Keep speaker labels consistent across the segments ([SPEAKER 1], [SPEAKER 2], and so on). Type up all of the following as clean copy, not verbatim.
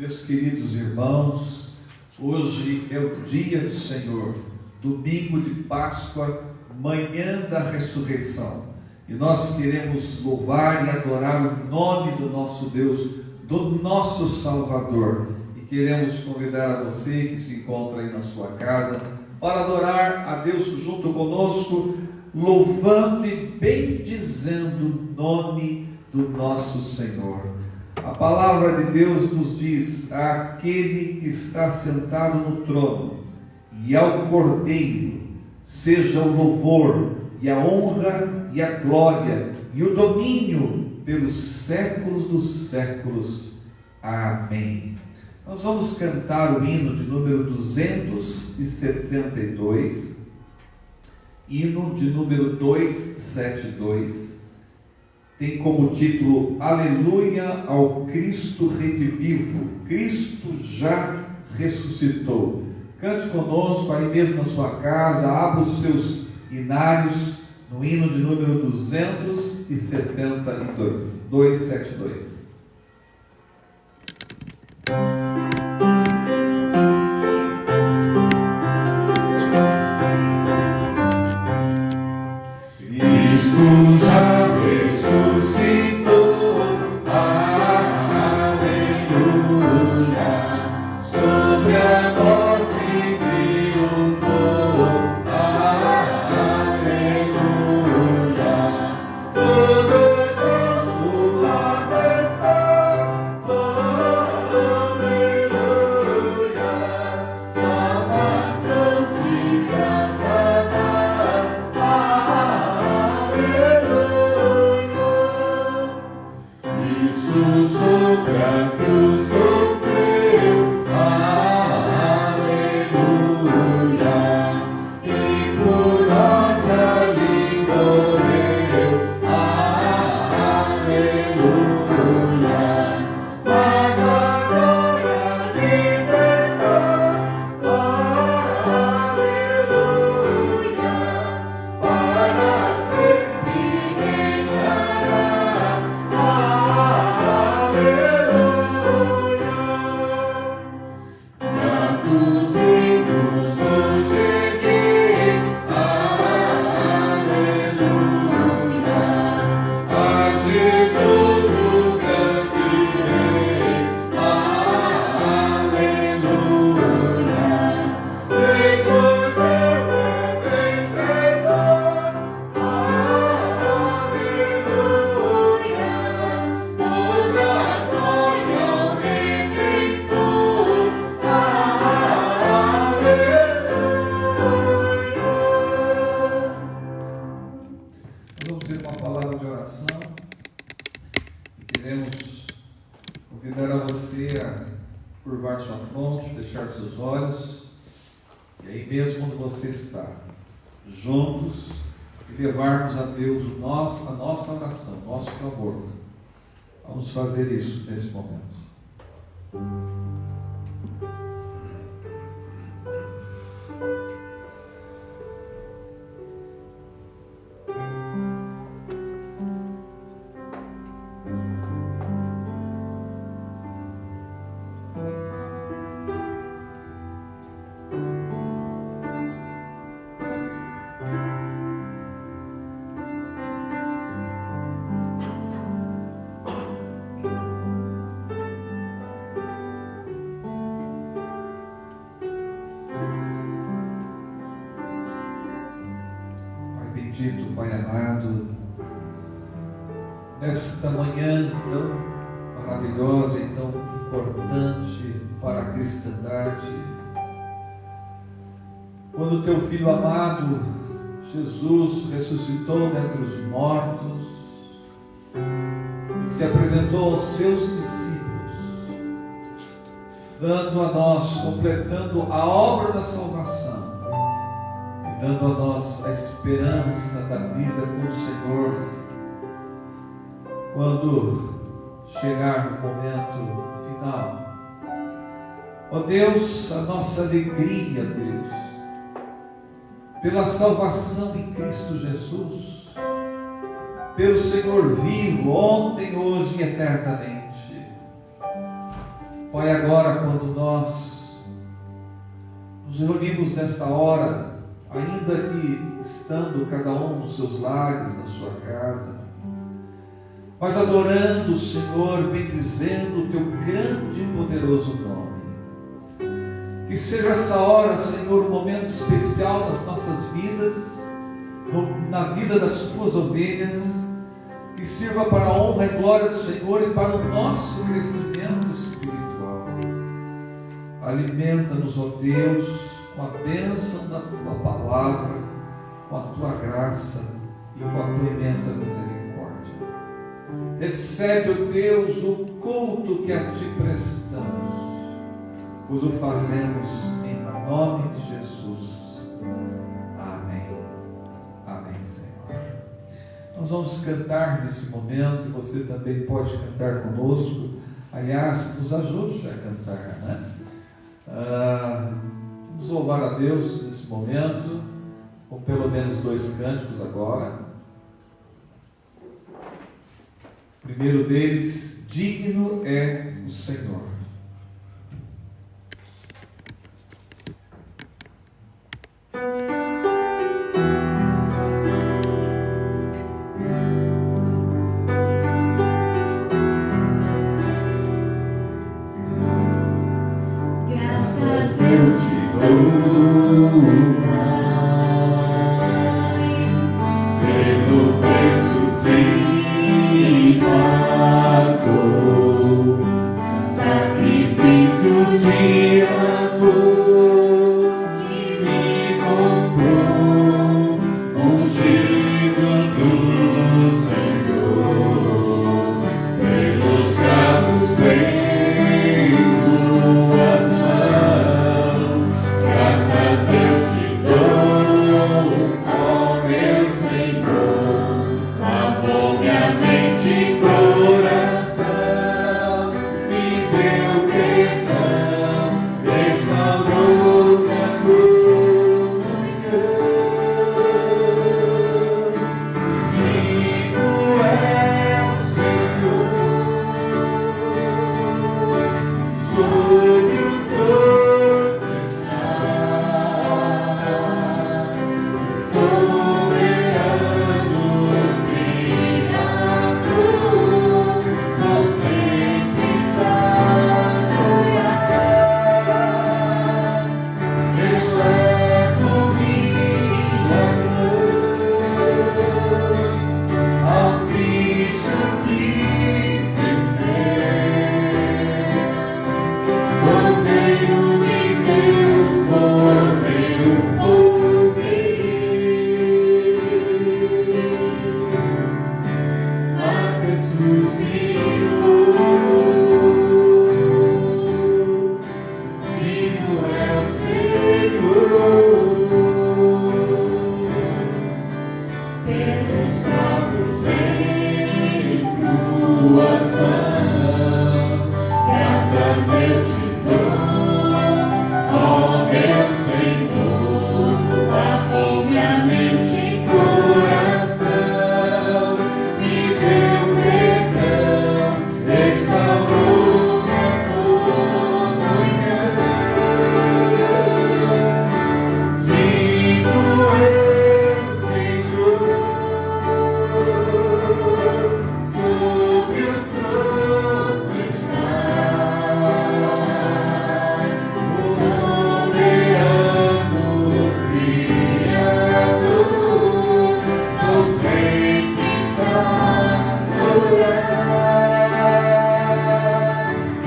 [SPEAKER 1] Meus queridos irmãos, hoje é o dia do Senhor, domingo de Páscoa, manhã da ressurreição, e nós queremos louvar e adorar o nome do nosso Deus, do nosso Salvador, e queremos convidar a você que se encontra aí na sua casa para adorar a Deus junto conosco, louvando e bendizendo o nome do nosso Senhor. A palavra de Deus nos diz: àquele que está sentado no trono e ao Cordeiro seja o louvor e a honra e a glória e o domínio pelos séculos dos séculos. Amém. Nós vamos cantar o hino de número 272, hino de número 272. Tem como título: Aleluia ao Cristo redivivo. Cristo já ressuscitou. Cante conosco aí mesmo na sua casa, abra os seus hinários no hino de número 272, 272.
[SPEAKER 2] Cristo já ressuscitou, aleluia, sobre a morte triunfou, aleluia, todo nosso lado está, aleluia, salvação de graça dá, sobre a cruz sofreu, aleluia, e por nós ali morreu, aleluia, mas agora vive está, aleluia, para sempre reinará.
[SPEAKER 1] Curvar sua fronte, fechar seus olhos, e aí mesmo onde você está, juntos, e levarmos a Deus a nossa oração, nosso clamor. Vamos fazer isso nesse momento. Bendito Pai amado, nesta manhã tão maravilhosa e tão importante para a cristandade, quando teu Filho amado, Jesus, ressuscitou dentre os mortos e se apresentou aos seus discípulos, dando a nós, completando a obra da salvação, dando a nós a esperança da vida com o Senhor, quando chegar no momento final. Ó Deus, a nossa alegria, Deus, pela salvação em Cristo Jesus, pelo Senhor vivo, ontem, hoje e eternamente. Pai, agora quando nós nos reunimos nesta hora, ainda que estando cada um nos seus lares, na sua casa, mas adorando o Senhor, bendizendo o Teu grande e poderoso nome. Que seja essa hora, Senhor, um momento especial nas nossas vidas, na vida das Tuas ovelhas, que sirva para a honra e glória do Senhor e para o nosso crescimento espiritual. Alimenta-nos, ó Deus, com a bênção da Tua palavra, com a Tua graça e com a Tua imensa misericórdia. Recebe, ó Deus, o culto que a Ti prestamos, pois o fazemos em nome de Jesus. Amém. Amém, Senhor. Nós vamos cantar nesse momento, e você também pode cantar conosco. Aliás, nos ajude a cantar, né? Vamos louvar a Deus nesse momento, com pelo menos 2 cânticos agora. O primeiro deles, digno é o Senhor.
[SPEAKER 2] Graças eu te dou, Pai, pelo preço que pagou, sacrifício de amor que me comprou, ungido do Senhor, pelos cravos em tuas mãos. Graças eu te dou, ó meu Senhor, lavou minha mente e coração, me deu perdão, restaurou minha comunhão. Digno é o Senhor, sobre o trono está, soberano Criador, não sempre te adorar. Elevo minhas mãos ao Cristo que venceu, Cordeiro de Deus, morreu por mim, mas ressuscitou. Digno é o Senhor, pelos cravos em tuas mãos. Graças eu te dou, ó meu Senhor, lavou minha mente e coração, me deu perdão, restaurou minha comunhão. Digno é o Senhor, sobre o trono está, soberano Criador, não sempre te adorar.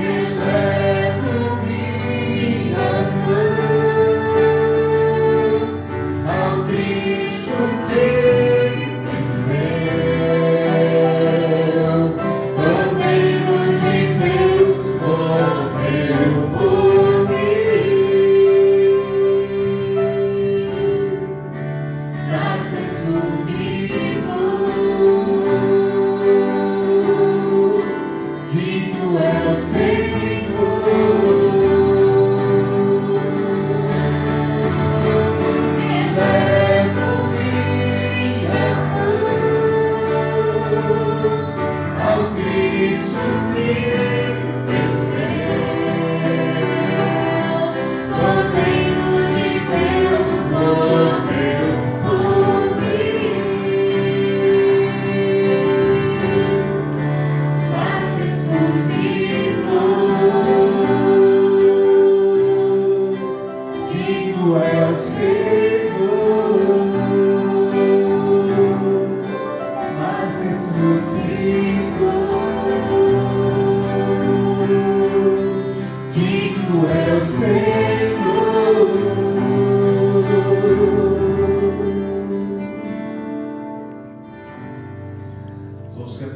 [SPEAKER 2] Elevo minhas mãos ao Cristo que venceu, Cordeiro de Deus, morreu por mim, mas ressuscitou.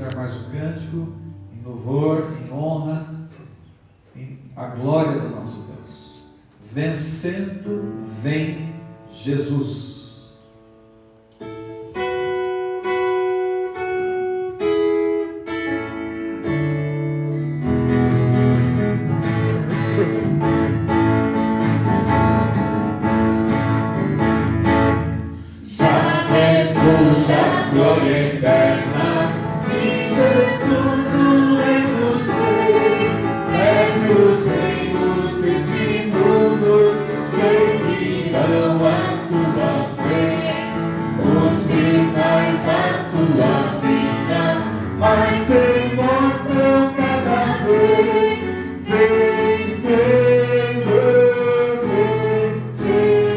[SPEAKER 1] cantar mais um cântico em louvor, em honra, em a glória do nosso Deus. Vencendo vem Jesus.
[SPEAKER 2] Glória eterna de Jesus, o Rei dos Reis, leve os reinos deste mundo, seguirão as suas leis, os sinais da sua vida, mas se mostram cada vez, vencendo vem Jesus.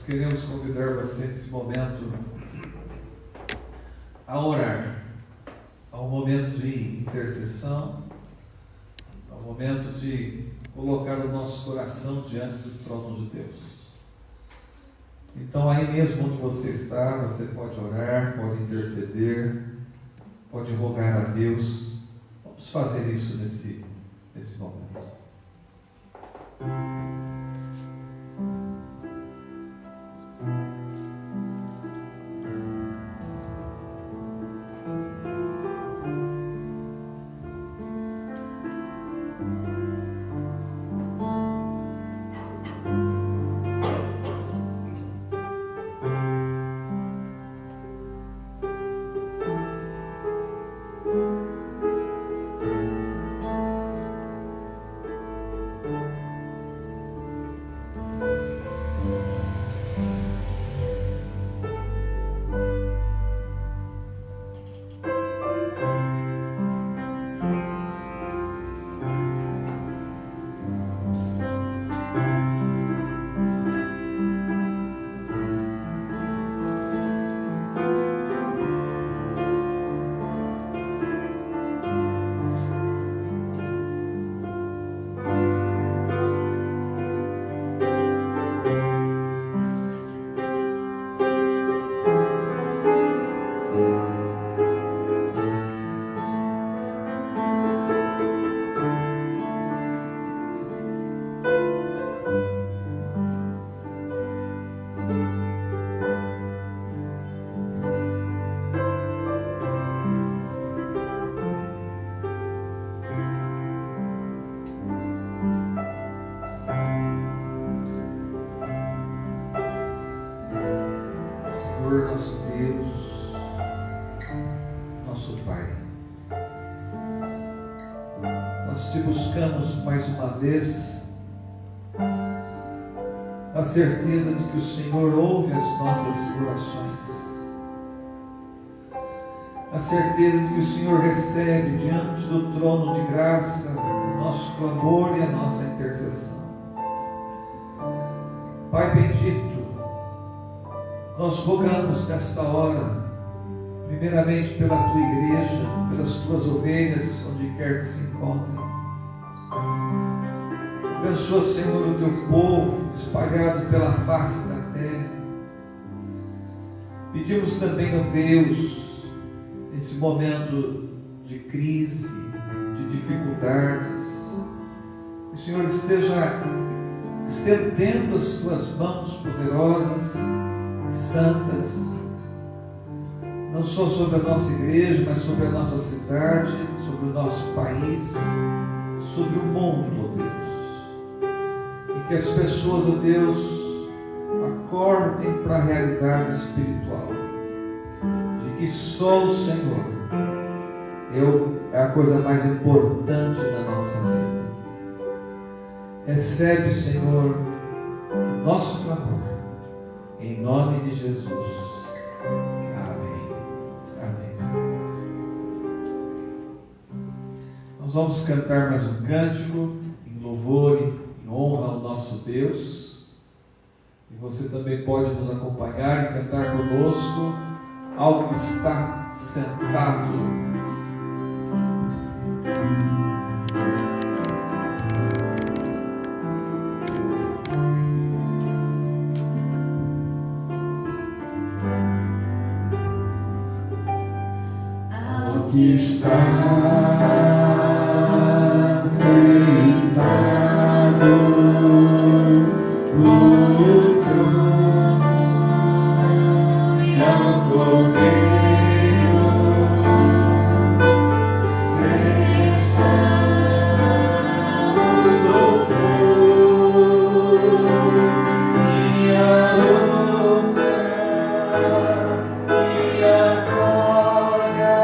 [SPEAKER 1] queremos convidar você nesse momento a orar, a um momento de intercessão, momento de colocar o nosso coração diante do trono de Deus. Então, aí mesmo onde você está, você pode orar, pode interceder, pode rogar a Deus. Vamos fazer isso nesse momento. Senhor nosso Deus, nosso Pai, nós te buscamos mais uma vez, a certeza de que o Senhor ouve as nossas orações, a certeza de que o Senhor recebe diante do trono de graça o nosso clamor e a nossa intercessão. Pai bendito, nós rogamos nesta hora, primeiramente pela tua igreja, pelas tuas ovelhas, onde quer que se encontrem. Abençoa, Senhor, o teu povo espalhado pela face da terra. Pedimos também, ó Deus, nesse momento de crise, de dificuldades, que o Senhor esteja estendendo as tuas mãos poderosas, santas, não só sobre a nossa igreja, mas sobre a nossa cidade, sobre o nosso país, sobre o mundo, ó Deus. E que as pessoas, ó Deus, acordem para a realidade espiritual, de que só o Senhor é a coisa mais importante na nossa vida. Recebe, Senhor, o nosso clamor, em nome de Jesus. Amém. Amém, Senhor. Nós vamos cantar mais um cântico em louvor e em honra ao nosso Deus. E você também pode nos acompanhar e cantar conosco ao que está sentado.
[SPEAKER 2] Que está sentado no trono e ao Cordeiro seja o louvor e a honra e a glória.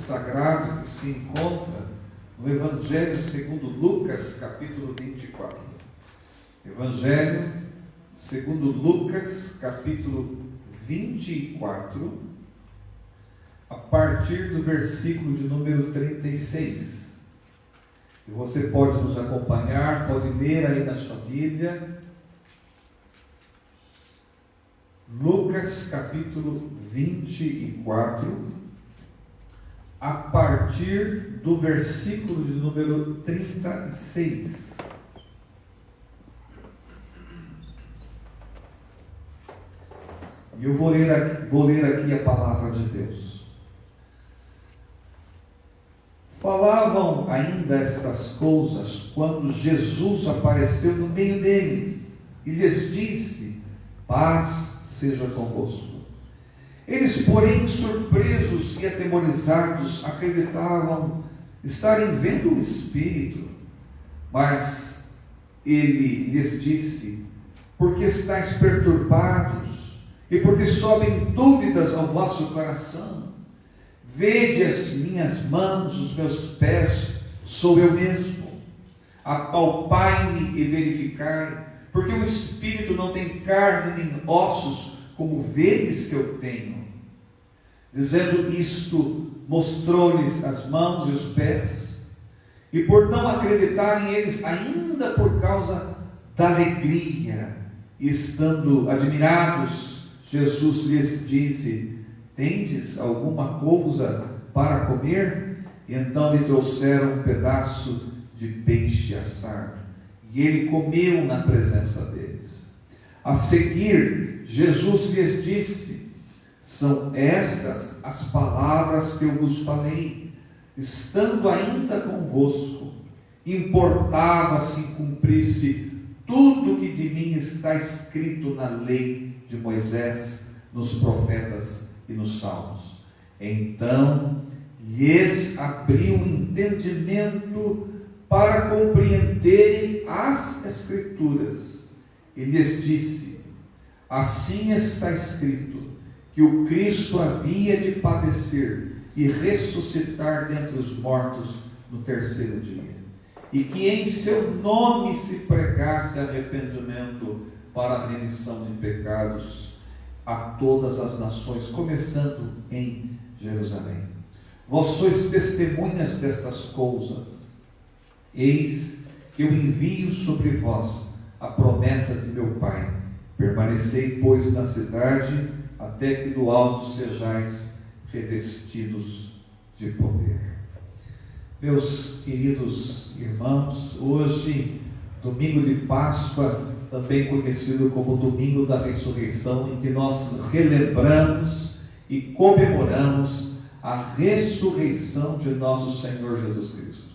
[SPEAKER 1] sagrado que se encontra no Evangelho segundo Lucas, capítulo 24. Evangelho segundo Lucas, capítulo 24, a partir do versículo de número 36. E você pode nos acompanhar, pode ler aí na sua Bíblia. Lucas capítulo 24, a partir do versículo de número 36. E eu vou ler aqui a palavra de Deus. Falavam ainda estas coisas quando Jesus apareceu no meio deles e lhes disse: paz seja convosco. Eles, porém, surpresos e atemorizados, acreditavam estarem vendo o Espírito. Mas ele lhes disse: porque estáis perturbados e porque sobem dúvidas ao vosso coração? Vede as minhas mãos, os meus pés, sou eu mesmo. Apalpai-me e verificai, porque o Espírito não tem carne nem ossos, como vedes que eu tenho. Dizendo isto, mostrou-lhes as mãos e os pés. E por não acreditarem eles, ainda por causa da alegria, e estando admirados, Jesus lhes disse: tendes alguma coisa para comer? E então lhe trouxeram um pedaço de peixe assado, e ele comeu na presença deles. A seguir, Jesus lhes disse: são estas as palavras que eu vos falei, estando ainda convosco. Importava se cumprisse tudo que de mim está escrito na lei de Moisés, nos profetas e nos salmos. Então lhes abriu o entendimento para compreenderem as Escrituras, e lhes disse: assim está escrito, que o Cristo havia de padecer e ressuscitar dentre os mortos no terceiro dia, e que em seu nome se pregasse arrependimento para a remissão de pecados a todas as nações, começando em Jerusalém. Vós sois testemunhas destas coisas. Eis que eu envio sobre vós a promessa de meu Pai. Permanecei, pois, na cidade, até que do alto sejais revestidos de poder. Meus queridos irmãos, hoje, domingo de Páscoa, também conhecido como domingo da ressurreição, em que nós relembramos e comemoramos a ressurreição de nosso Senhor Jesus Cristo.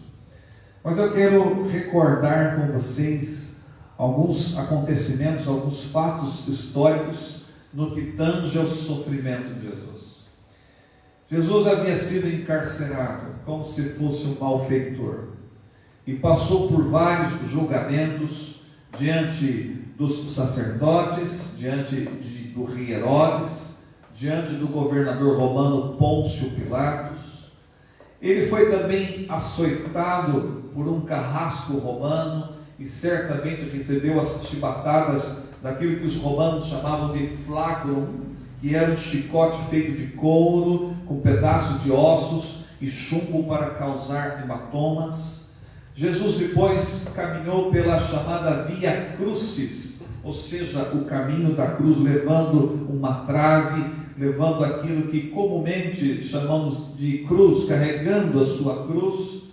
[SPEAKER 1] Mas eu quero recordar com vocês alguns acontecimentos, alguns fatos históricos no que tange ao sofrimento de Jesus. Jesus havia sido encarcerado como se fosse um malfeitor e passou por vários julgamentos diante dos sacerdotes, diante do rei Herodes, diante do governador romano Pôncio Pilatos. Ele foi também açoitado por um carrasco romano e certamente recebeu as chibatadas daquilo que os romanos chamavam de flagrum, que era um chicote feito de couro, com pedaços de ossos e chumbo para causar hematomas. Jesus depois caminhou pela chamada Via Crucis, ou seja, o caminho da cruz, levando uma trave, levando aquilo que comumente chamamos de cruz, carregando a sua cruz,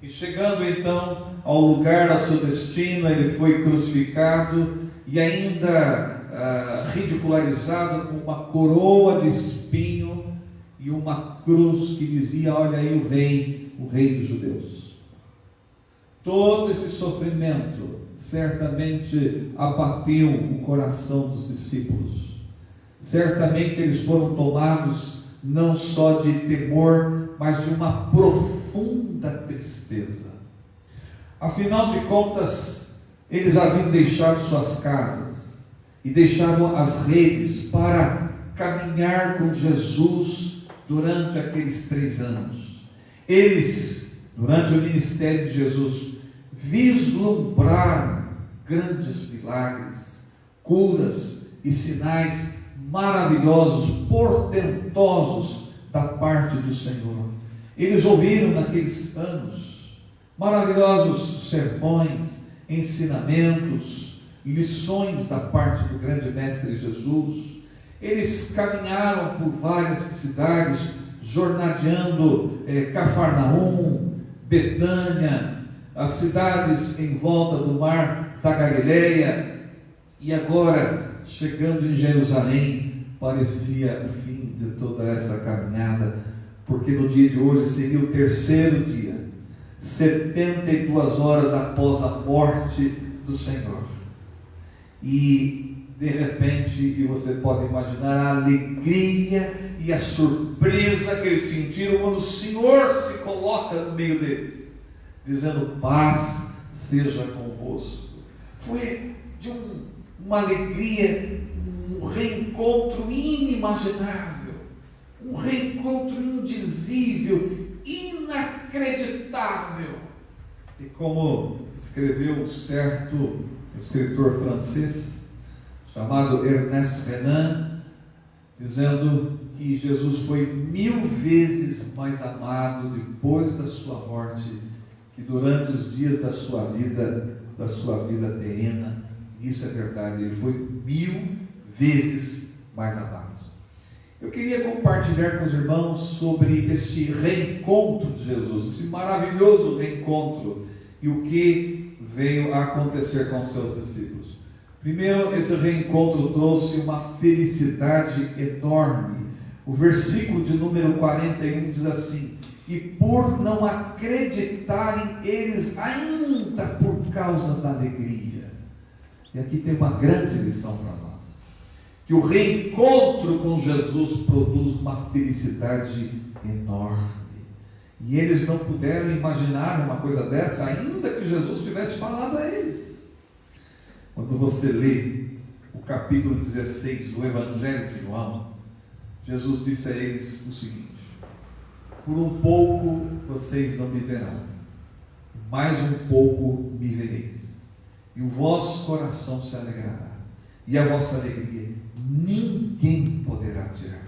[SPEAKER 1] e chegando então ao lugar, ao seu destino, ele foi crucificado e ainda ridicularizado com uma coroa de espinho e uma cruz que dizia: olha aí o rei dos judeus. Todo esse sofrimento certamente abateu o coração dos discípulos. Certamente eles foram tomados não só de temor, mas de uma profunda tristeza. Afinal de contas, eles haviam deixado suas casas e deixaram as redes para caminhar com Jesus durante aqueles 3 anos. Eles, durante o ministério de Jesus, vislumbraram grandes milagres, curas e sinais maravilhosos, portentosos da parte do Senhor. Eles ouviram naqueles anos maravilhosos sermões, ensinamentos, lições da parte do grande mestre Jesus. Eles caminharam por várias cidades, jornadeando Cafarnaum, Betânia, as cidades em volta do mar da Galileia, e agora, chegando em Jerusalém, parecia o fim de toda essa caminhada, porque no dia de hoje seria o terceiro dia, 72 horas após a morte do Senhor. E de repente, e você pode imaginar a alegria e a surpresa que eles sentiram quando o Senhor se coloca no meio deles, dizendo: paz seja convosco. Foi de uma alegria, um reencontro inimaginável, um reencontro indizível, inacreditável. E como escreveu um certo escritor francês chamado Ernest Renan, dizendo que Jesus foi 1000 vezes mais amado depois da sua morte que durante os dias da sua vida terrena. Isso é verdade, ele foi 1000 vezes mais amado. Eu queria compartilhar com os irmãos sobre este reencontro de Jesus, esse maravilhoso reencontro, e o que veio a acontecer com os seus discípulos. Primeiro, esse reencontro trouxe uma felicidade enorme. O versículo de número 41 diz assim: e por não acreditarem eles ainda por causa da alegria. E aqui tem uma grande lição para nós, que o reencontro com Jesus produz uma felicidade enorme, e eles não puderam imaginar uma coisa dessa, ainda que Jesus tivesse falado a eles. Quando você lê o capítulo 16 do Evangelho de João, Jesus disse a eles o seguinte: por um pouco vocês não me verão, mais um pouco me vereis, e o vosso coração se alegrará, e a vossa alegria ninguém poderá tirar.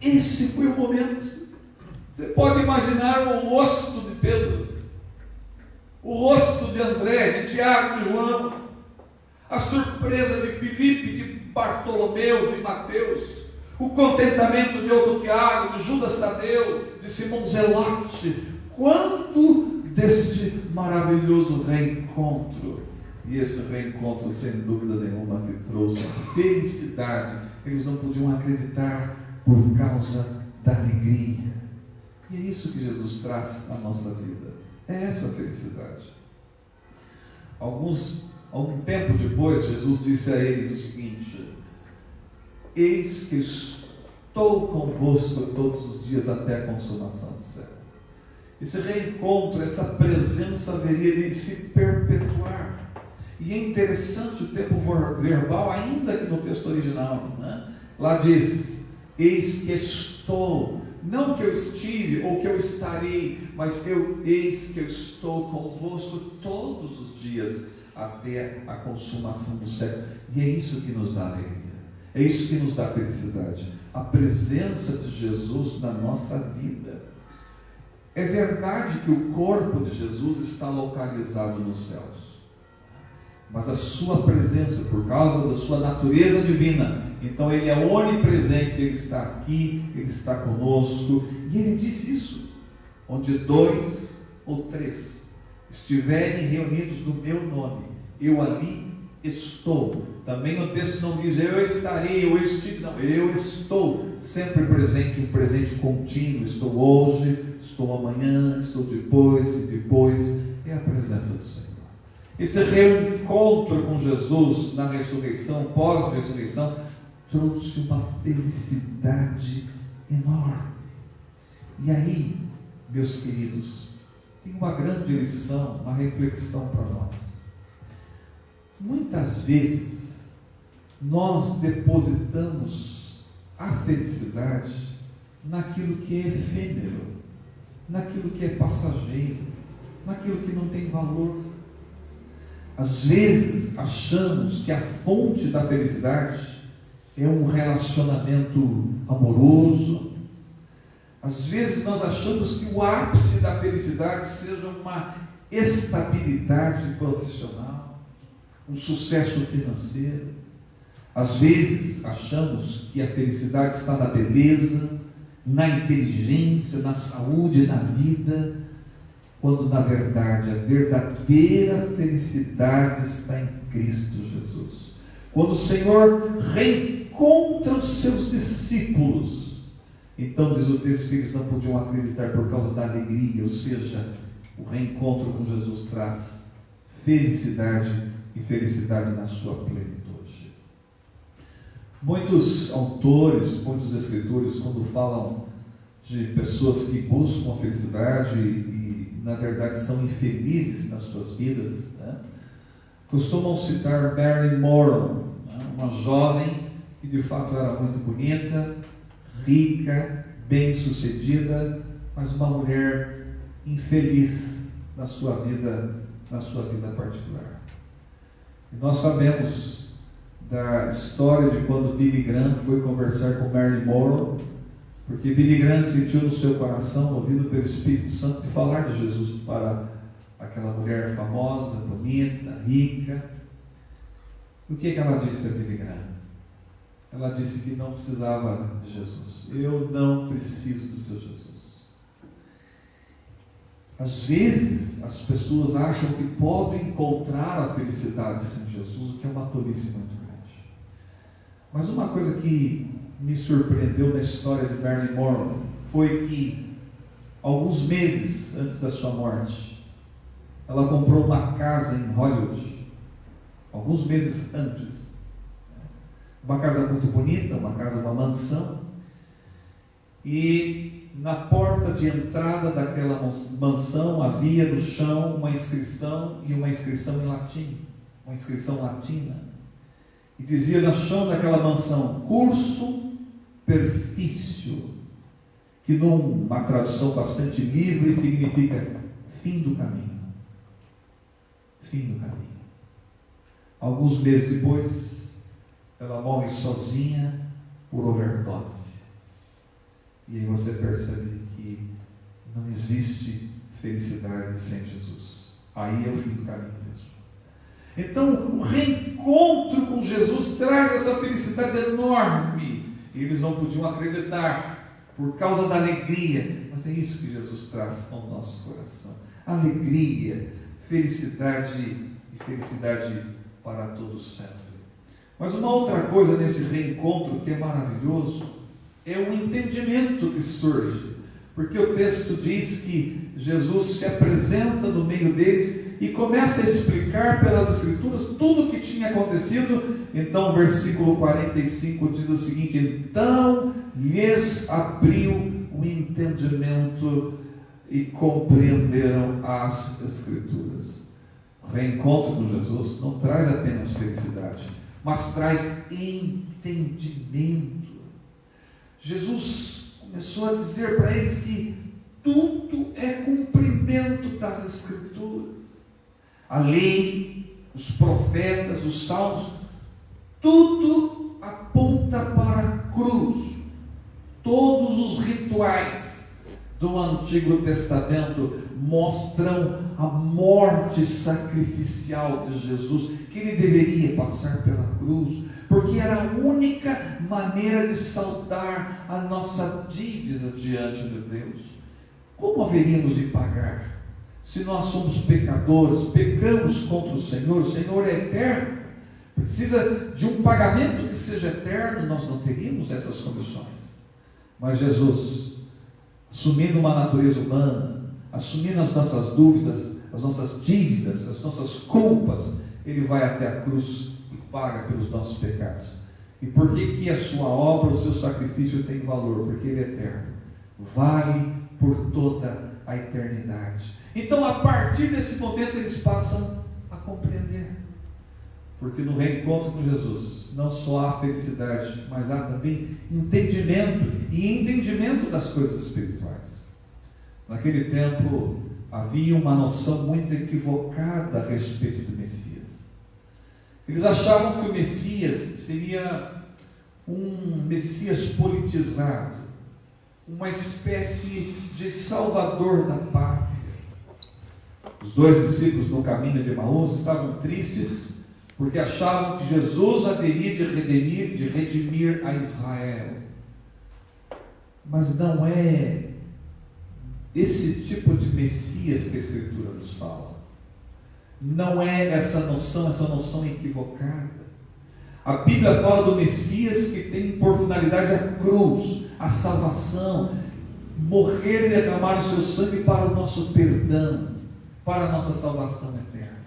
[SPEAKER 1] Esse foi o momento. Você pode imaginar o rosto de Pedro, o rosto de André, de Tiago, de João, a surpresa de Filipe, de Bartolomeu, de Mateus, o contentamento de outro Tiago, de Judas Tadeu, de Simão Zelote, quando deste maravilhoso reencontro. E esse reencontro, sem dúvida nenhuma, que trouxe felicidade. Eles não podiam acreditar por causa da alegria. E é isso que Jesus traz à nossa vida, é essa felicidade. Algum tempo depois, Jesus disse a eles o seguinte: eis que estou convosco todos os dias até a consumação do século. Esse reencontro, essa presença haveria de se perpetuar. E é interessante o tempo verbal, ainda que no texto original, né? Lá diz: eis que estou, não que eu estive ou que eu estarei, mas eis que eu estou convosco todos os dias até a consumação do século. E é isso que nos dá alegria, é isso que nos dá felicidade, a presença de Jesus na nossa vida. É verdade que o corpo de Jesus está localizado nos céus, mas a sua presença, por causa da sua natureza divina, então ele é onipresente, ele está aqui, ele está conosco. E ele disse isso: onde 2 ou 3 estiverem reunidos no meu nome, eu ali estou. Também no texto não diz eu estarei, eu estive, não, eu estou sempre presente, um presente contínuo. Estou hoje, estou amanhã, estou depois e depois. É a presença do Senhor. Esse reencontro com Jesus na ressurreição, pós-ressurreição, trouxe uma felicidade enorme. E aí, meus queridos, tem uma grande lição, uma reflexão para nós. Muitas vezes nós depositamos a felicidade naquilo que é efêmero, naquilo que é passageiro, naquilo que não tem valor. Às vezes achamos que a fonte da felicidade é um relacionamento amoroso. Às vezes nós achamos que o ápice da felicidade seja uma estabilidade profissional, um sucesso financeiro. Às vezes achamos que a felicidade está na beleza, na inteligência, na saúde, na vida, quando na verdade a verdadeira felicidade está em Cristo Jesus. Quando o Senhor reencontra os seus discípulos, então diz o texto que eles não podiam acreditar por causa da alegria, ou seja, o reencontro com Jesus traz felicidade e felicidade na sua plenitude. Muitos autores, muitos escritores, quando falam de pessoas que buscam a felicidade e na verdade são infelizes nas suas vidas, costumam citar Marilyn Monroe, uma jovem que de fato era muito bonita, rica, bem-sucedida, mas uma mulher infeliz na sua vida particular. E nós sabemos da história de quando Billy Graham foi conversar com Marilyn Monroe, porque Billy Graham sentiu no seu coração, ouvido pelo Espírito Santo, de falar de Jesus para aquela mulher famosa, bonita, rica. E o que ela disse a Billy Graham? Ela disse que não precisava de Jesus. Eu não preciso do seu Jesus. Às vezes, as pessoas acham que podem encontrar a felicidade sem Jesus, o que é uma tolice muito grande. Mas uma coisa que me surpreendeu na história de Marilyn Monroe foi que, alguns meses antes da sua morte, ela comprou uma casa em Hollywood. Alguns meses antes. Uma casa muito bonita, uma mansão. E na porta de entrada daquela mansão havia no chão uma inscrição, e uma inscrição em latim, uma inscrição latina. E dizia no chão daquela mansão: curso perfício, que numa tradução bastante livre significa fim do caminho. Fim do caminho. Alguns meses depois, ela morre sozinha por overdose. E aí você percebe que não existe felicidade sem Jesus. Aí é o fim do caminho mesmo. Então, o reencontro com Jesus traz essa felicidade enorme. E eles não podiam acreditar por causa da alegria. Mas é isso que Jesus traz ao nosso coração. Alegria, felicidade e felicidade para todos sempre. Mas uma outra coisa nesse reencontro que é maravilhoso é o entendimento que surge, porque o texto diz que Jesus se apresenta no meio deles e começa a explicar pelas Escrituras tudo o que tinha acontecido. Então o versículo 45 diz o seguinte: então lhes abriu o entendimento e compreenderam as Escrituras. O reencontro com Jesus não traz apenas felicidade, mas traz entendimento. Jesus começou a dizer para eles que tudo é cumprimento das Escrituras. A lei, os profetas, os salmos, tudo aponta para a cruz. Todos os rituais do Antigo Testamento mostram a morte sacrificial de Jesus, que ele deveria passar pela cruz, porque era a única maneira de saldar a nossa dívida diante de Deus. Como haveríamos de pagar? Se nós somos pecadores, pecamos contra o Senhor é eterno, precisa de um pagamento que seja eterno, nós não teríamos essas condições. Mas Jesus, assumindo uma natureza humana, assumindo as nossas dúvidas, as nossas dívidas, as nossas culpas, ele vai até a cruz e paga pelos nossos pecados. E por que a sua obra, o seu sacrifício tem valor? Porque ele é eterno, vale por toda a eternidade. Então, a partir desse momento, eles passam a compreender, porque no reencontro com Jesus não só há felicidade, mas há também entendimento, e entendimento das coisas espirituais. Naquele tempo havia uma noção muito equivocada a respeito do Messias. Eles achavam que o Messias seria um Messias politizado, uma espécie de salvador da pátria. Os dois discípulos no caminho de Emaús estavam tristes porque achavam que Jesus haveria de redimir a Israel. Mas não é esse tipo de Messias que a Escritura nos fala. Não é essa noção equivocada. A Bíblia fala do Messias que tem por finalidade a cruz, a salvação, morrer e derramar o seu sangue para o nosso perdão, para a nossa salvação eterna.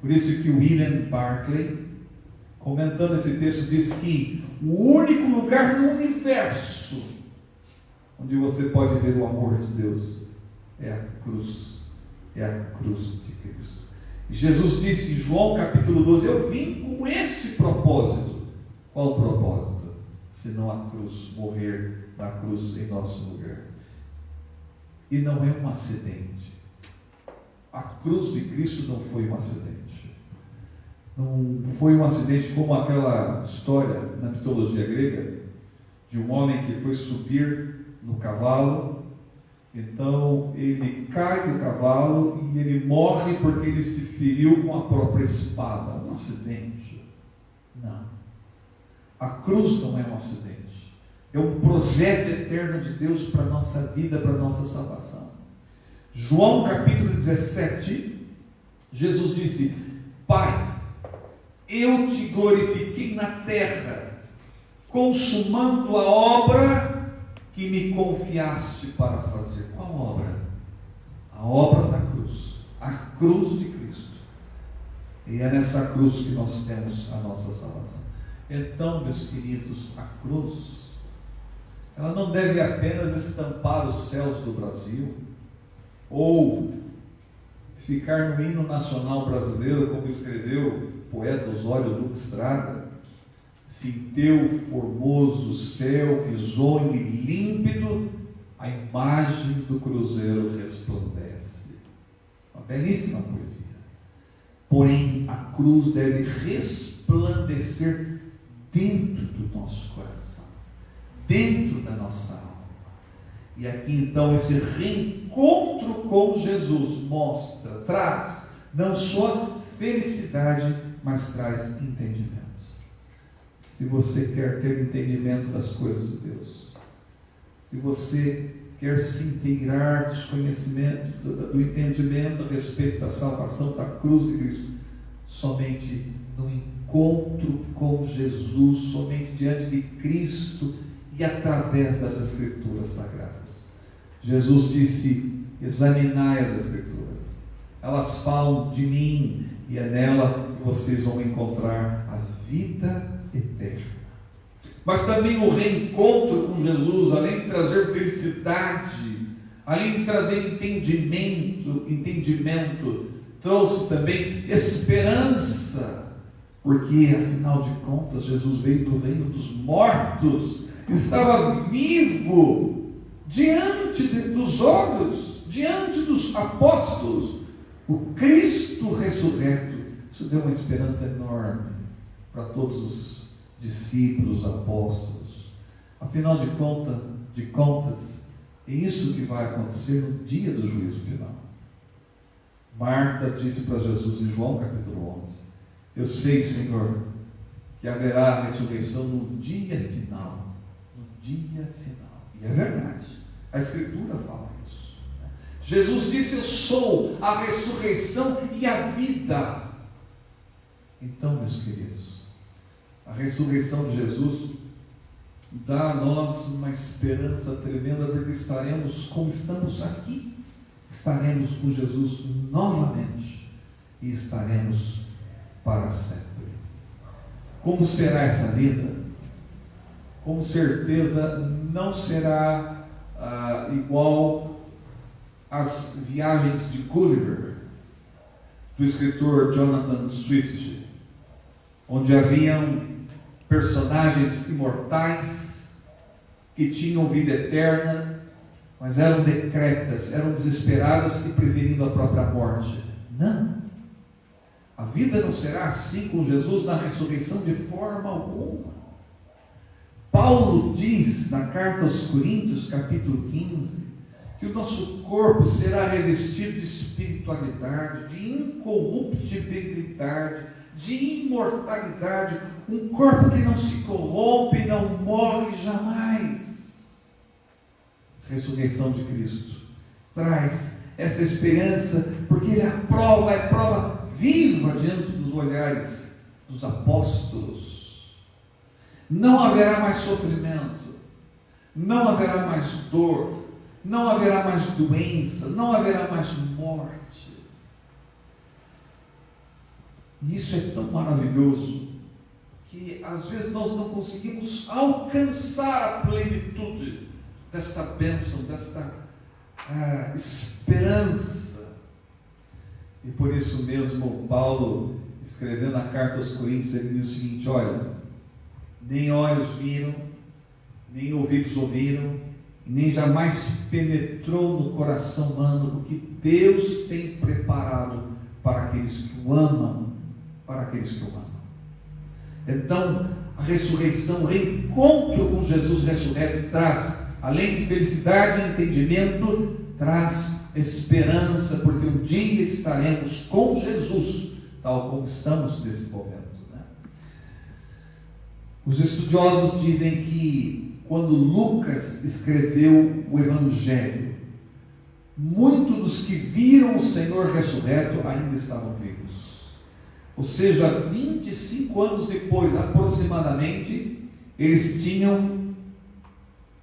[SPEAKER 1] Por isso que William Barclay, comentando esse texto, diz que o único lugar no universo onde você pode ver o amor de Deus é a cruz de Cristo. E Jesus disse em João capítulo 12, eu vim com este propósito. Qual o propósito? Senão a cruz, morrer na cruz em nosso lugar. E não é um acidente. A cruz de Cristo não foi um acidente. Não foi um acidente como aquela história na mitologia grega, de um homem que foi subir no cavalo, então ele cai do cavalo e ele morre porque ele se feriu com a própria espada. Um acidente? Não. A cruz não é um acidente. É um projeto eterno de Deus para a nossa vida, para a nossa salvação. João capítulo 17, Jesus disse: Pai, eu te glorifiquei na terra, consumando a obra que me confiaste para fazer. Qual obra? A obra da cruz, a cruz de Cristo. E é nessa cruz que nós temos a nossa salvação. Então, meus queridos, a cruz, ela não deve apenas estampar os céus do Brasil, ou ficar no hino nacional brasileiro, como escreveu o poeta Osório Duque Estrada: se teu formoso céu risonho e límpido, a imagem do cruzeiro resplandece. Uma belíssima poesia. Porém, a cruz deve resplandecer dentro do nosso coração, dentro da nossa alma. E aqui então esse reencontro com Jesus traz não só felicidade, mas traz entendimento. Se você quer ter entendimento das coisas de Deus, se você quer se inteirar dos conhecimentos, do entendimento a respeito da salvação, da cruz de Cristo, somente no encontro com Jesus, somente diante de Cristo e através das Escrituras Sagradas. Jesus disse: examinai as Escrituras, elas falam de mim, e é nela que vocês vão encontrar a vida eterna. Mas também o reencontro com Jesus, além de trazer felicidade, além de trazer entendimento, trouxe também esperança, porque afinal de contas Jesus veio do reino dos mortos, estava vivo diante dos olhos, diante dos apóstolos, o Cristo ressurreto. Isso deu uma esperança enorme para todos os discípulos, apóstolos. Afinal de contas, é isso que vai acontecer no dia do juízo final. Marta disse para Jesus em João capítulo 11: eu sei, Senhor, que haverá ressurreição no dia final. No dia final. E é verdade. A Escritura fala isso. Jesus disse: eu sou a ressurreição e a vida. Então, meus queridos, a ressurreição de Jesus dá a nós uma esperança tremenda, porque estaremos como estamos aqui, estaremos com Jesus novamente e estaremos para sempre. Como será essa vida? Com certeza não será igual às viagens de Gulliver, do escritor Jonathan Swift, onde haviam personagens imortais que tinham vida eterna mas eram decrépitas, eram desesperadas e preferindo a própria morte. Não. A vida não será assim com Jesus na ressurreição de forma alguma. Paulo diz na carta aos Coríntios, capítulo 15, que o nosso corpo será revestido de espiritualidade, de incorruptibilidade, de imortalidade, um corpo que não se corrompe, não morre jamais. A ressurreição de Cristo traz essa esperança, porque ele é prova viva diante dos olhares dos apóstolos. Não haverá mais sofrimento, não haverá mais dor, não haverá mais doença, não haverá mais morte. E isso é tão maravilhoso que às vezes nós não conseguimos alcançar a plenitude desta bênção, desta esperança. E por isso mesmo Paulo, escrevendo a carta aos Coríntios, ele diz o seguinte: olha, nem olhos viram, nem ouvidos ouviram, nem jamais penetrou no coração humano o que Deus tem preparado para aqueles que o amam, para aqueles que o amam. Então, a ressurreição, o reencontro com Jesus ressurreto traz, além de felicidade e entendimento, traz esperança, porque um dia estaremos com Jesus, tal como estamos nesse momento. Os estudiosos dizem que quando Lucas escreveu o Evangelho, muitos dos que viram o Senhor ressurreto ainda estavam vivos. Ou seja, 25 anos depois, aproximadamente, eles tinham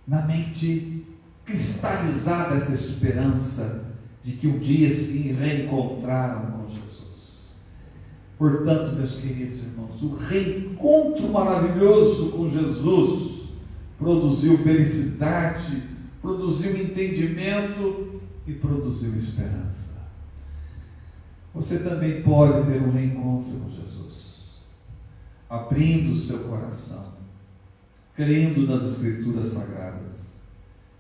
[SPEAKER 1] na mente cristalizada essa esperança de que um dia se reencontraram com Jesus. Portanto, meus queridos irmãos, o reencontro maravilhoso com Jesus produziu felicidade, produziu entendimento e produziu esperança. Você também pode ter um reencontro com Jesus, abrindo o seu coração, crendo nas Escrituras Sagradas,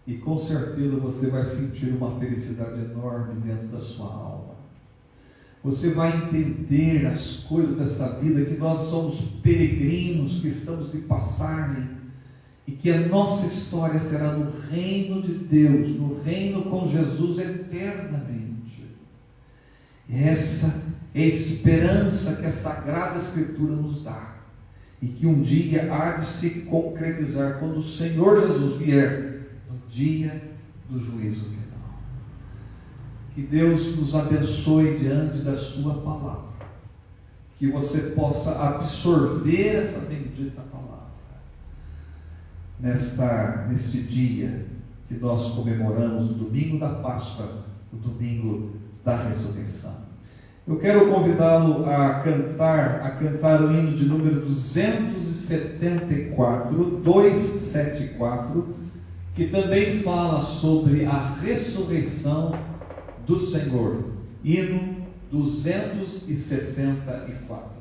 [SPEAKER 1] e com certeza você vai sentir uma felicidade enorme dentro da sua alma. Você vai entender as coisas desta vida, que nós somos peregrinos, que estamos de passagem, e que a nossa história será no reino de Deus, no reino com Jesus eternamente. Essa é a esperança que a Sagrada Escritura nos dá, e que um dia há de se concretizar quando o Senhor Jesus vier, no dia do juízo final. Que Deus nos abençoe diante da sua palavra, que você possa absorver essa bendita palavra neste dia que nós comemoramos o domingo da Páscoa, o domingo da ressurreição. Eu quero convidá-lo a cantar o hino de número 274, que também fala sobre a ressurreição do Senhor. Hino 274.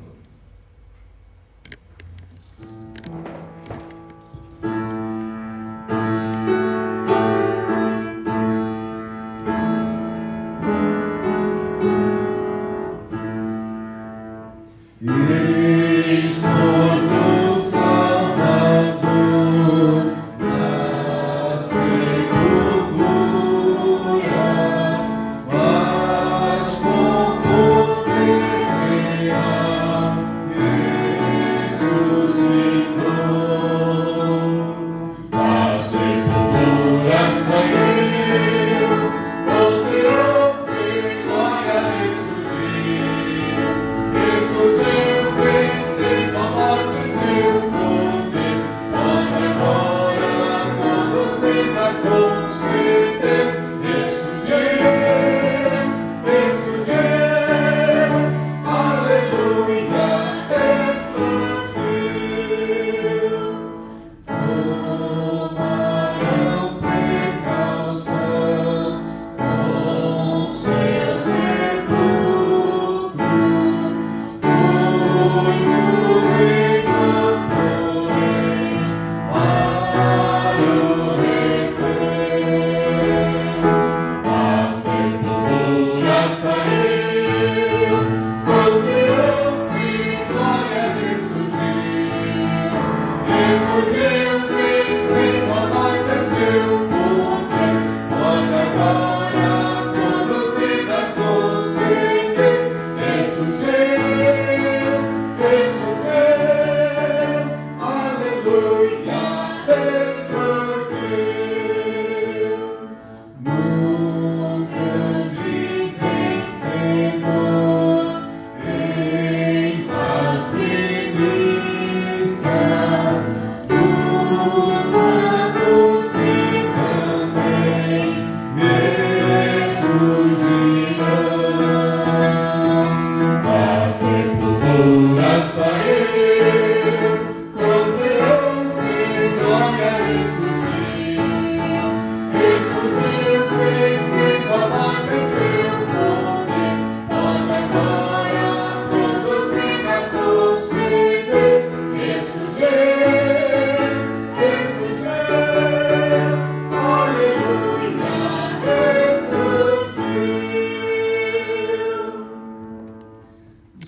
[SPEAKER 2] Ressuscitou.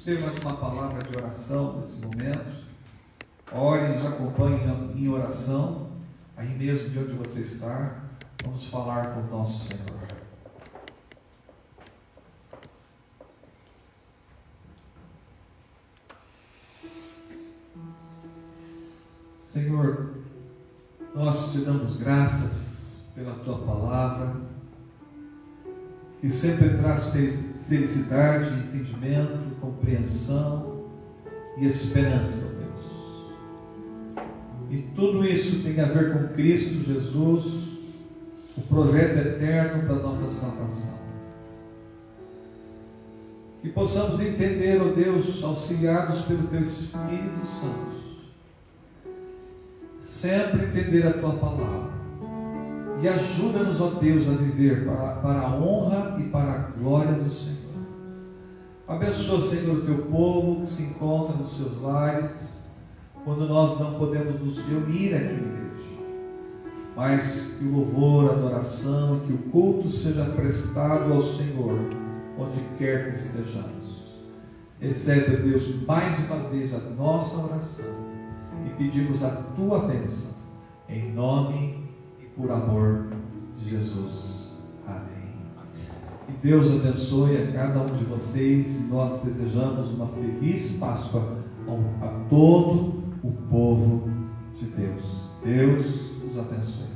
[SPEAKER 1] ter mais uma palavra de oração nesse momento, ore e nos acompanhe em oração, aí mesmo de onde você está, vamos falar com o nosso Senhor. Senhor, nós te damos graças pela Tua palavra, que sempre traz felicidade, entendimento, compreensão e esperança, Deus. E tudo isso tem a ver com Cristo Jesus, o projeto eterno da nossa salvação. Que possamos entender, ó Deus, auxiliados pelo Teu Espírito Santo, sempre entender a Tua palavra, e ajuda-nos, ó Deus, a viver para a honra e para a glória do Senhor. Abençoa, Senhor, o Teu povo que se encontra nos seus lares, quando nós não podemos nos reunir aqui na igreja, mas que o louvor, a adoração, que o culto seja prestado ao Senhor, onde quer que estejamos. Recebe, ó Deus, mais uma vez a nossa oração, e pedimos a Tua bênção, em nome e por amor de Jesus. Amém. Que Deus abençoe a cada um de vocês, e nós desejamos uma feliz Páscoa a todo o povo de Deus. Deus os abençoe.